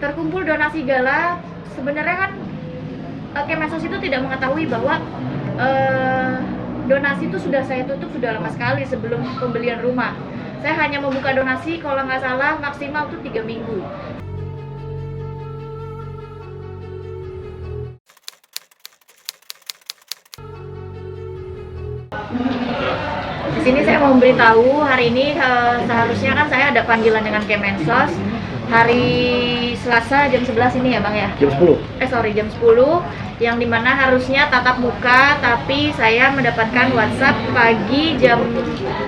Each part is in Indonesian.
terkumpul donasi gala. Sebenarnya kan Kemensos itu tidak mengetahui bahwa donasi itu sudah saya tutup sudah lama sekali sebelum pembelian rumah. Saya hanya membuka donasi kalau nggak salah maksimal tuh 3 minggu. Di sini saya mau memberitahu hari ini seharusnya kan saya ada panggilan dengan Kemensos hari Selasa jam 11 ini ya Bang ya? Jam 10? Jam 10 yang dimana harusnya tatap muka, tapi saya mendapatkan WhatsApp pagi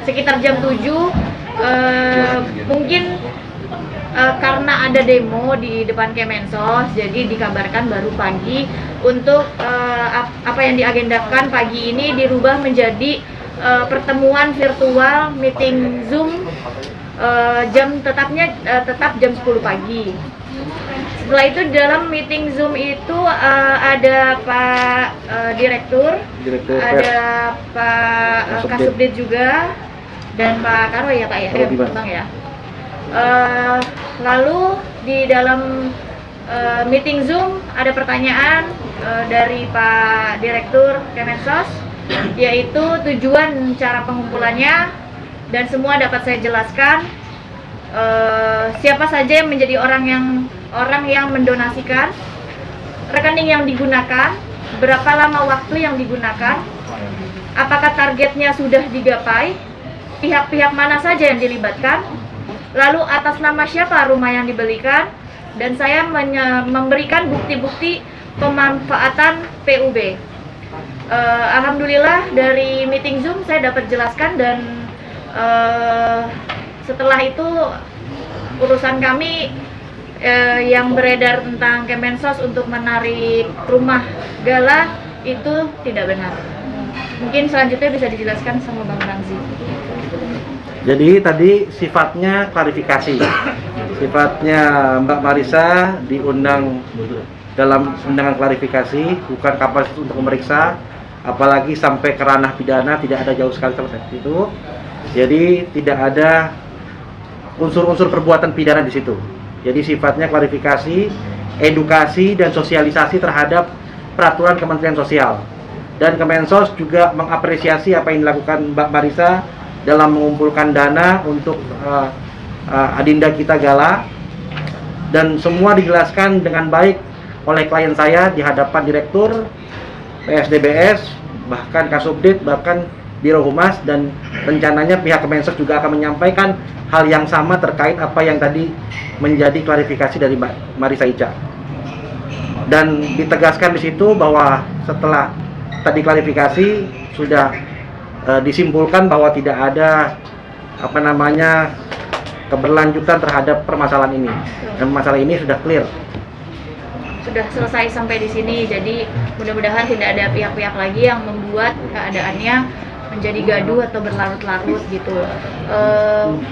sekitar jam 7 mungkin karena ada demo di depan Kemensos, jadi dikabarkan baru pagi untuk apa yang diagendakan pagi ini dirubah menjadi pertemuan virtual meeting Zoom tetap jam 10 pagi. Setelah itu dalam meeting Zoom itu ada Pak Direktur, ada Pak Kasubdit juga, dan Pak Karo ya Pak ya, Bang ya. Lalu di dalam meeting Zoom ada pertanyaan dari Pak Direktur Kemensos, yaitu tujuan cara pengumpulannya, dan semua dapat saya jelaskan. Siapa saja yang menjadi orang yang mendonasikan, rekening yang digunakan, berapa lama waktu yang digunakan, apakah targetnya sudah digapai, pihak-pihak mana saja yang dilibatkan, lalu atas nama siapa rumah yang dibelikan, dan saya memberikan bukti-bukti pemanfaatan PUB. Alhamdulillah dari meeting Zoom saya dapat jelaskan, dan setelah itu urusan kami yang beredar tentang Kemensos untuk menarik rumah gala itu tidak benar. Mungkin selanjutnya bisa dijelaskan sama Bang Ramzi. Jadi tadi sifatnya klarifikasi. Sifatnya Mbak Marisa diundang dalam undangan klarifikasi, bukan kapasitas untuk memeriksa, apalagi sampai ke ranah pidana, tidak ada, jauh sekali selesai itu. Jadi tidak ada unsur-unsur perbuatan pidana di situ. Jadi sifatnya klarifikasi, edukasi, dan sosialisasi terhadap peraturan Kementerian Sosial. Dan Kemensos juga mengapresiasi apa yang dilakukan Mbak Marisa dalam mengumpulkan dana untuk adinda kita gala, dan semua dijelaskan dengan baik oleh klien saya di hadapan Direktur, PSDBS, bahkan Kasubdit, bahkan Biro Humas, dan rencananya pihak Kemensos juga akan menyampaikan hal yang sama terkait apa yang tadi menjadi klarifikasi dari Mbak Marisa Ica. Dan ditegaskan di situ bahwa setelah tadi klarifikasi sudah disimpulkan bahwa tidak ada keberlanjutan terhadap permasalahan ini, dan masalah ini sudah clear. Sudah selesai sampai di sini, jadi mudah-mudahan tidak ada pihak-pihak lagi yang membuat keadaannya menjadi gaduh atau berlarut-larut gitu.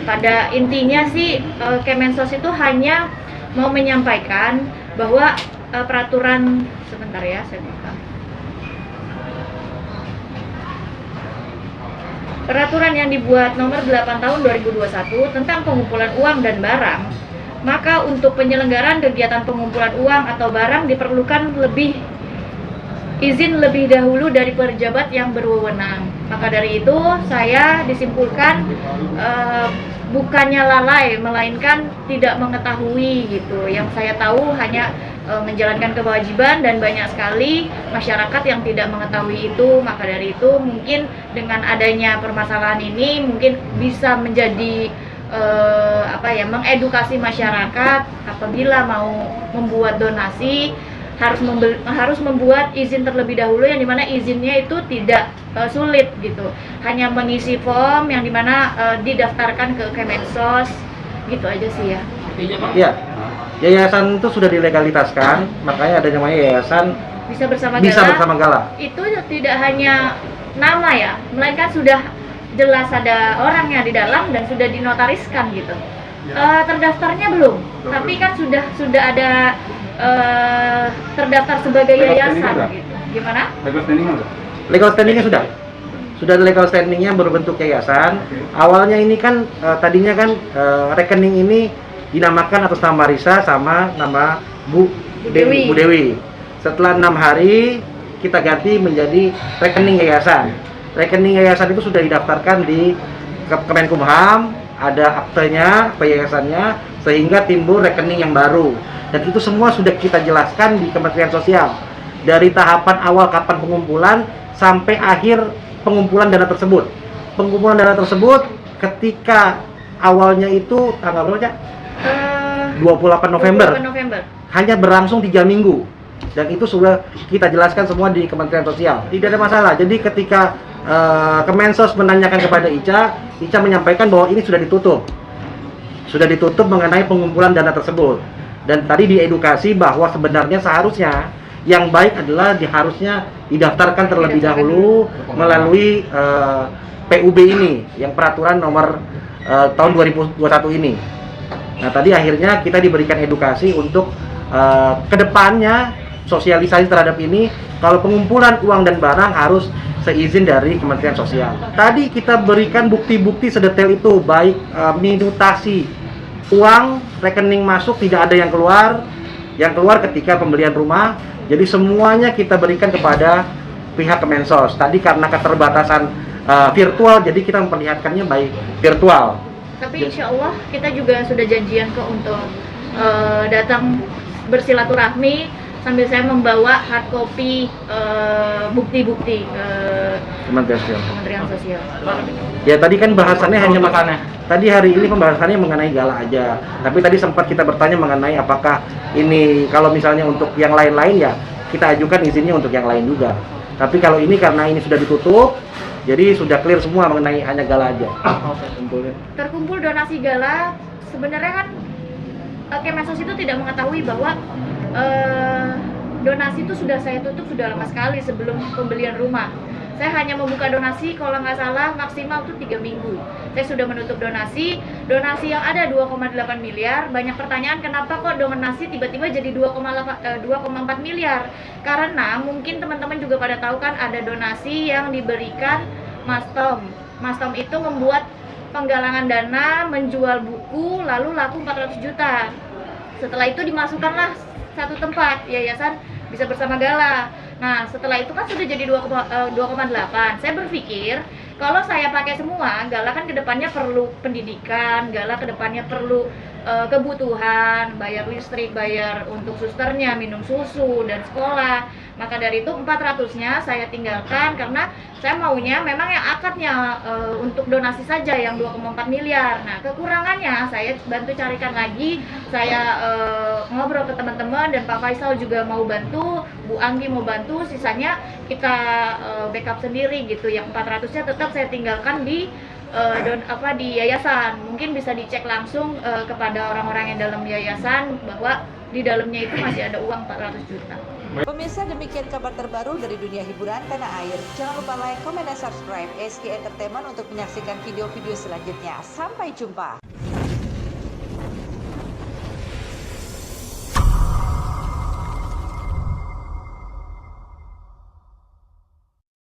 Pada intinya sih Kemensos itu hanya mau menyampaikan bahwa peraturan, sebentar ya saya buka. Peraturan yang dibuat nomor 8 tahun 2021 tentang pengumpulan uang dan barang, maka untuk penyelenggaraan kegiatan pengumpulan uang atau barang diperlukan izin lebih dahulu dari pejabat yang berwenang. Maka dari itu saya disimpulkan bukannya lalai, melainkan tidak mengetahui gitu. Yang saya tahu hanya menjalankan kewajiban, dan banyak sekali masyarakat yang tidak mengetahui itu. Maka dari itu mungkin dengan adanya permasalahan ini mungkin bisa menjadi mengedukasi masyarakat apabila mau membuat donasi harus membuat izin terlebih dahulu, yang dimana izinnya itu tidak sulit gitu, hanya mengisi form yang dimana didaftarkan ke Kemensos gitu aja sih ya. Iya, yayasan itu sudah dilegalitaskan, makanya ada namanya yayasan Bisa Bersama Gala. Itu tidak hanya nama ya, melainkan sudah jelas ada orangnya di dalam dan sudah dinotariskan gitu. Terdaftarnya belum, tapi kan sudah ada terdaftar sebagai yayasan gitu. Gimana? Legal standingnya sudah ada legal standingnya berbentuk yayasan. Awalnya ini kan tadinya kan rekening ini dinamakan atas nama Marisa sama nama Bu Dewi. Bu Dewi. Setelah 6 hari kita ganti menjadi rekening yayasan. Rekening yayasan itu sudah didaftarkan di Kemenkumham, ada aktenya, akte yayasannya, sehingga timbul rekening yang baru. Dan itu semua sudah kita jelaskan di Kementerian Sosial. Dari tahapan awal kapan pengumpulan sampai akhir pengumpulan dana tersebut. Pengumpulan dana tersebut ketika awalnya itu tanggal berapa, Cak? 28 November. 28 November. Hanya berlangsung 3 minggu. Dan itu sudah kita jelaskan semua di Kementerian Sosial. Tidak ada masalah. Jadi ketika Kemensos menanyakan kepada Ica menyampaikan bahwa ini sudah ditutup. Sudah ditutup mengenai pengumpulan dana tersebut. Dan tadi diedukasi bahwa sebenarnya seharusnya yang baik adalah harusnya didaftarkan terlebih dahulu melalui PUB ini, yang peraturan nomor tahun 2021 ini. Nah, tadi akhirnya kita diberikan edukasi untuk kedepannya sosialisasi terhadap ini. Kalau pengumpulan uang dan barang harus seizin dari Kementerian Sosial. Tadi kita berikan bukti-bukti sedetail itu, baik minutasi uang, rekening masuk, tidak ada yang keluar ketika pembelian rumah. Jadi semuanya kita berikan kepada pihak Kemensos. Tadi karena keterbatasan virtual, jadi kita memperlihatkannya baik virtual. Tapi insya Allah kita juga sudah janjian kok untuk datang bersilaturahmi sambil saya membawa hard copy bukti-bukti ke Kementerian Sosial. Ya tadi kan bahasannya hanya makanya. Tadi hari ini pembahasannya mengenai gala aja. Tapi tadi sempat kita bertanya mengenai apakah ini kalau misalnya untuk yang lain-lain ya kita ajukan izinnya untuk yang lain juga. Tapi kalau ini karena ini sudah ditutup, jadi sudah clear semua mengenai hanya gala aja. Terkumpul donasi gala, sebenarnya kan Kemensos itu tidak mengetahui bahwa donasi itu sudah saya tutup sudah lama sekali sebelum pembelian rumah. Saya hanya membuka donasi kalau nggak salah maksimal tuh 3 minggu. Saya sudah menutup donasi yang ada 2,8 miliar. Banyak pertanyaan kenapa kok donasi tiba-tiba jadi 2,4 miliar. Karena mungkin teman-teman juga pada tahu kan ada donasi yang diberikan Mas Tom. Mas Tom itu membuat penggalangan dana, menjual buku, lalu laku 400 juta. Setelah itu dimasukkanlah satu tempat, yayasan Bisa Bersama Gala. Nah, setelah itu kan sudah jadi 2,8. Saya berpikir, kalau saya pakai semua, Gala kan kedepannya perlu pendidikan, Gala kedepannya perlu kebutuhan, bayar listrik, bayar untuk susternya, minum susu, dan sekolah. Maka dari itu 400-nya saya tinggalkan karena saya maunya memang yang akadnya untuk donasi saja yang 2,4 miliar. Nah, kekurangannya saya bantu carikan lagi. Saya ngobrol ke teman-teman dan Pak Faisal juga mau bantu, Bu Anggi mau bantu, sisanya kita backup sendiri gitu. Yang 400-nya tetap saya tinggalkan di di yayasan. Mungkin bisa dicek langsung kepada orang-orang yang dalam yayasan bahwa di dalamnya itu masih ada uang 400 juta. Pemirsa, demikian kabar terbaru dari dunia hiburan tanah air. Jangan lupa like, comment, dan subscribe SK Entertainment untuk menyaksikan video-video selanjutnya. Sampai jumpa.